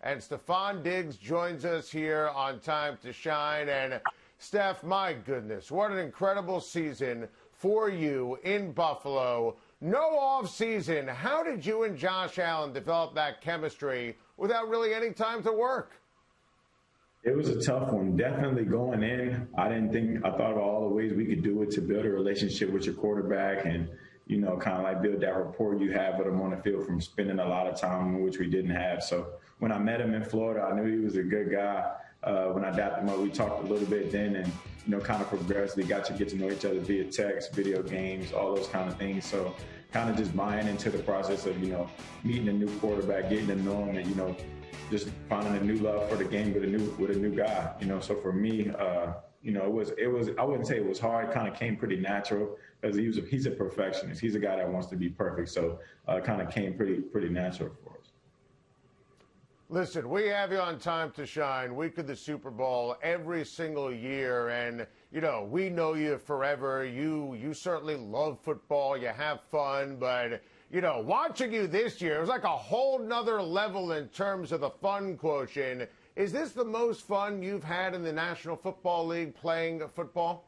And Stefon Diggs joins us here on Time to Shine. And Steph, my goodness, what an incredible season for you in Buffalo. No off season. How did you and Josh Allen develop that chemistry without really any time to work? It was a tough one. Definitely going in, I thought about all the ways we could do it to build a relationship with your quarterback and, kind of like build that rapport you have with him on the field from spending a lot of time, which we didn't have. So when I met him in Florida, I knew he was a good guy. When I dapped him up, we talked a little bit then and, kind of progressively got to get to know each other via text, video games, all those kind of things. So kind of just buying into the process of, meeting a new quarterback, getting to know him and, just finding a new love for the game with a new guy, So for me, it was I wouldn't say it was hard. It kind of came pretty natural because he's a perfectionist. He's a guy that wants to be perfect. So kind of came pretty natural for us. Listen, we have you on Time to Shine, week of the Super Bowl, every single year. And, we know you forever. You certainly love football. You have fun. But, watching you this year, it was like a whole nother level in terms of the fun quotient. Is this the most fun you've had in the National Football League playing football?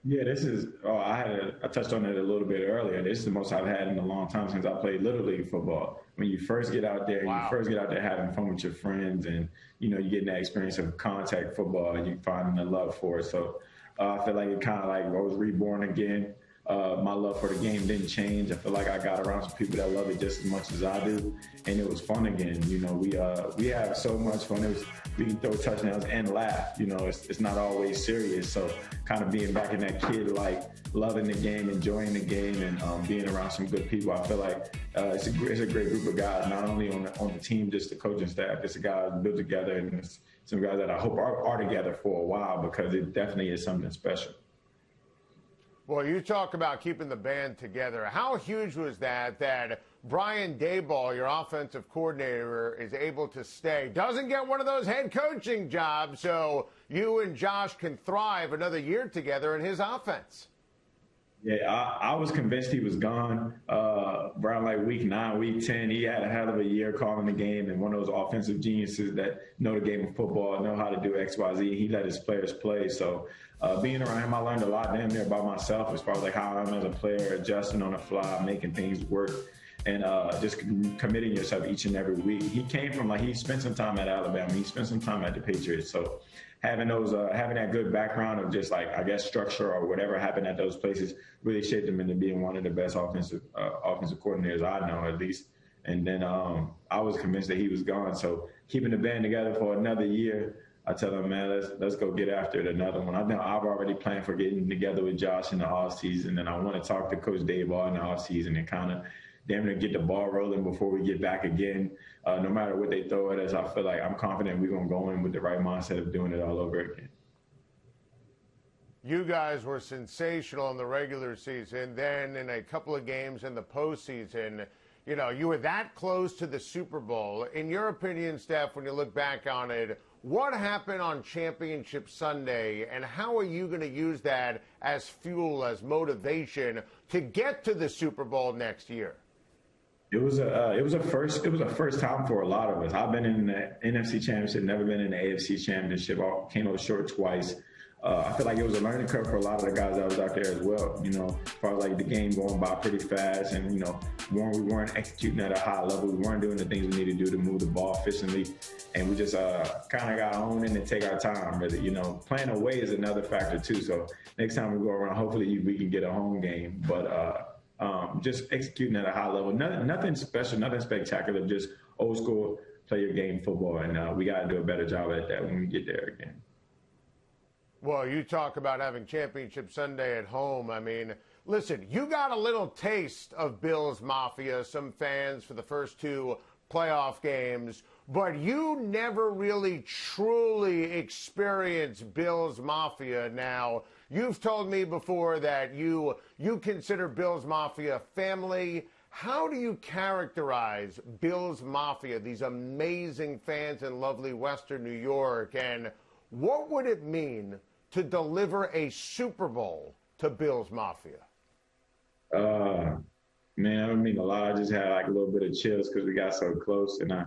Yeah, I touched on it a little bit earlier. This is the most I've had in a long time since I played Little League football. When you first get out there, wow. You first get out there having fun with your friends and, you getting that experience of contact football and you finding the love for it. So I feel like it kind of like I was reborn again. My love for the game didn't change. I feel like I got around some people that love it just as much as I do, and it was fun again. We have so much fun. We can throw touchdowns and laugh. It's not always serious. So kind of being back in that kid, like loving the game, enjoying the game, and being around some good people. I feel like it's a great group of guys, not only on the team, just the coaching staff. It's a guys built together, and it's some guys that I hope are together for a while because it definitely is something special. Well, you talk about keeping the band together. How huge was that Brian Daboll, your offensive coordinator, is able to stay? Doesn't get one of those head coaching jobs, so you and Josh can thrive another year together in his offense. Yeah, I was convinced he was gone. Around like week 9, week 10, he had a hell of a year calling the game and one of those offensive geniuses that know the game of football, know how to do X, Y, Z. He let his players play. So being around him, I learned a lot damn near about myself as far as like how I'm as a player, adjusting on the fly, making things work, and just committing yourself each and every week. He came from he spent some time at Alabama. He spent some time at the Patriots. So having that good background of just I guess structure or whatever happened at those places really shaped him into being one of the best offensive coordinators I know at least. And then I was convinced that he was gone. So keeping the band together for another year, I tell him, man, let's go get after it, another one. I've already planned for getting together with Josh in the offseason, and I want to talk to Coach Daboll in the offseason and kind of damn near get the ball rolling before we get back again. No matter what they throw at us, I feel like I'm confident we're going to go in with the right mindset of doing it all over again. You guys were sensational in the regular season. Then in a couple of games in the postseason, you were that close to the Super Bowl. In your opinion, Steph, when you look back on it, what happened on Championship Sunday, and how are you going to use that as fuel, as motivation to get to the Super Bowl next year? It was a first time for a lot of us. I've been in the NFC Championship, never been in the AFC Championship. I came up short twice. I feel like it was a learning curve for a lot of the guys that was out there as well. As far as the game going by pretty fast, and we weren't executing at a high level. We weren't doing the things we need to do to move the ball efficiently, and we just kind of got on in and take our time. Really, playing away is another factor too. So next time we go around, hopefully we can get a home game. But just executing at a high level, nothing special, nothing spectacular, just old school play your game football, and we got to do a better job at that when we get there again. Well, you talk about having Championship Sunday at home. I mean, listen, you got a little taste of Bills Mafia, some fans for the first 2 playoff games, but you never really truly experienced Bills Mafia. Now, you've told me before that you consider Bills Mafia family. How do you characterize Bills Mafia, these amazing fans in lovely Western New York, and what would it mean to deliver a Super Bowl to Bills Mafia? Man, I mean a lot. I just had a little bit of chills because we got so close, and I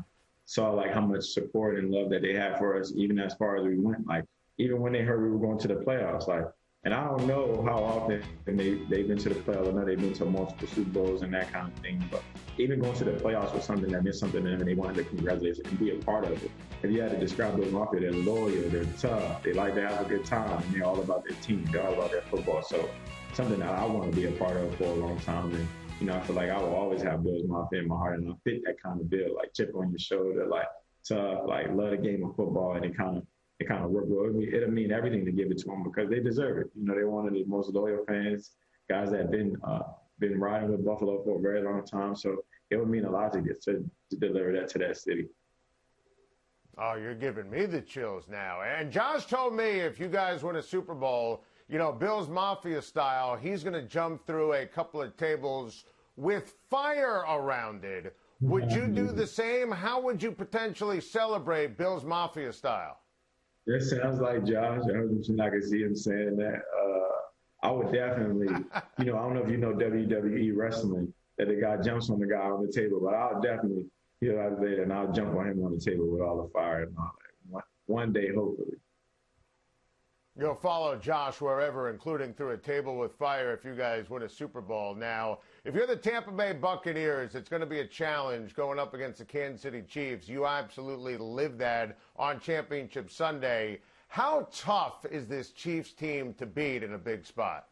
saw like how much support and love that they had for us, even as far as we went. Like even when they heard we were going to the playoffs, like, and I don't know how often they've been to the playoffs. I know they've been to multiple Super Bowls and that kind of thing, but even going to the playoffs was something that meant something to them, and they wanted to congratulate and be a part of it. If you had to describe Bills Mafia, they're loyal, they're tough, they like to have a good time, and they're all about their team, they're all about their football. So something that I want to be a part of for a long time. And I feel like I will always have Bills Mafia in my heart, and I fit that kind of bill, like chip on your shoulder, like tough, like love the game of football, and it kind of work well. It'll mean everything to give it to them because they deserve it. They're one of the most loyal fans, guys that have been riding with Buffalo for a very long time. So it would mean a lot to get to deliver that to that city. Oh, you're giving me the chills now. And Josh told me if you guys win a Super Bowl, Bills Mafia style, he's going to jump through a couple of tables with fire around it. Would you do the same? How would you potentially celebrate Bills Mafia style? That sounds like Josh. I can see him saying that. I would definitely, I don't know if you know WWE wrestling, that the guy jumps on the guy on the table, but I'll definitely get out of there and I'll jump on him on the table with all the fire and all that. One day, hopefully. You'll follow Josh wherever, including through a table with fire if you guys win a Super Bowl. Now, if you're the Tampa Bay Buccaneers, it's going to be a challenge going up against the Kansas City Chiefs. You absolutely live that on Championship Sunday. How tough is this Chiefs team to beat in a big spot?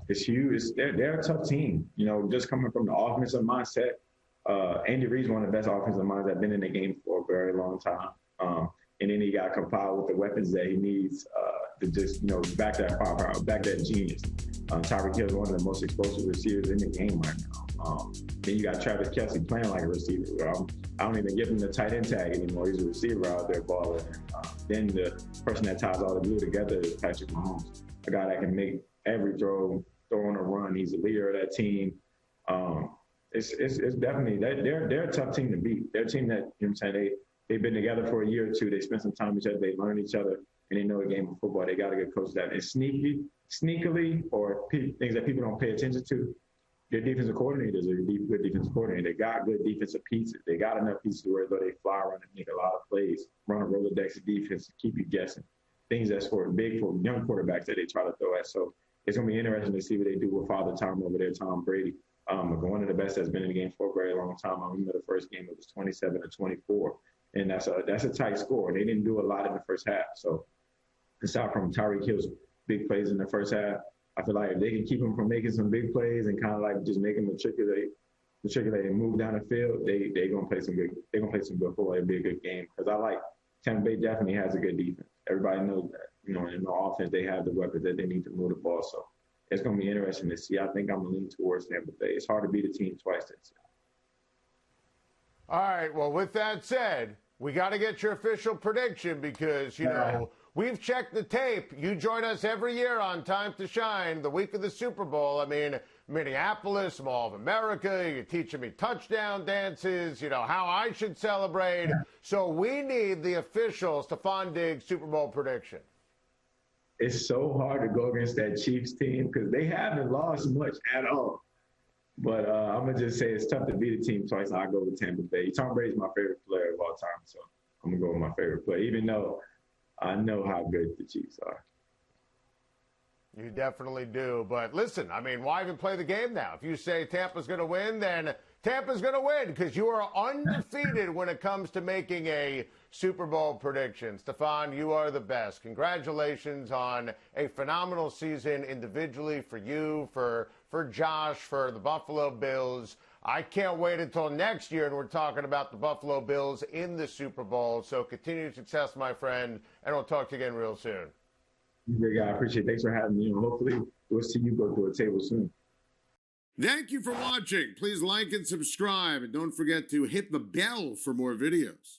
It's huge. They're a tough team. Just coming from the offensive mindset. Andy Reid's one of the best offensive minds that have been in the game for a very long time. And then he got compiled with the weapons that he needs to just, back that firepower, back that genius. Tyreek Hill is one of the most explosive receivers in the game right now. Then you got Travis Kelce playing like a receiver. I don't even give him the tight end tag anymore. He's a receiver out there balling. Then the person that ties all the glue together is Patrick Mahomes, a guy that can make every throw on a run. He's the leader of that team. It's definitely they're a tough team to beat. They're a team that they've been together for a year or two. They spent some time with each other. They learn each other, and they know the game of football. They got a good coach that. And sneakily, or things that people don't pay attention to, their defensive coordinators are a good defensive coordinator. They got good defensive pieces. They got enough pieces where they fly around and make a lot of plays, run a Rolodex of defense to keep you guessing. Things that's for young quarterbacks that they try to throw at. So it's going to be interesting to see what they do with Father Time over there, Tom Brady. One of the best that's been in the game for a very long time. I remember the first game, it was 27-24. And that's a tight score. They didn't do a lot in the first half. So aside from Tyreek Hill's big plays in the first half, I feel like if they can keep him from making some big plays and kind of like just make him matriculate and move down the field, they're gonna play some good football. It'll be a good game because I like Tampa Bay definitely has a good defense. Everybody knows that. In the offense they have the weapons that they need to move the ball. So it's gonna be interesting to see. I think I'm gonna lean towards Tampa Bay. It's hard to beat a team twice this year. All right. Well, with that said, we got to get your official prediction because, we've checked the tape. You join us every year on Time to Shine, the week of the Super Bowl. I mean, Minneapolis, Mall of America, you're teaching me touchdown dances, how I should celebrate. So we need the official Stefon Diggs Super Bowl prediction. It's so hard to go against that Chiefs team because they haven't lost much at all. But I'm going to just say it's tough to beat a team twice. I'll go with Tampa Bay. Tom Brady's my favorite player of all time, so I'm going to go with my favorite player, even though I know how good the Chiefs are. You definitely do. But listen, why even play the game now? If you say Tampa's going to win, then Tampa's going to win because you are undefeated when it comes to making a Super Bowl prediction. Stefon, you are the best. Congratulations on a phenomenal season individually for you, for Josh, for the Buffalo Bills. I can't wait until next year, and we're talking about the Buffalo Bills in the Super Bowl. So continued success, my friend, and we'll talk to you again real soon. Big guy, I appreciate it. Thanks for having me. Hopefully, we'll see you go to a table soon. Thank you for watching. Please like and subscribe, and don't forget to hit the bell for more videos.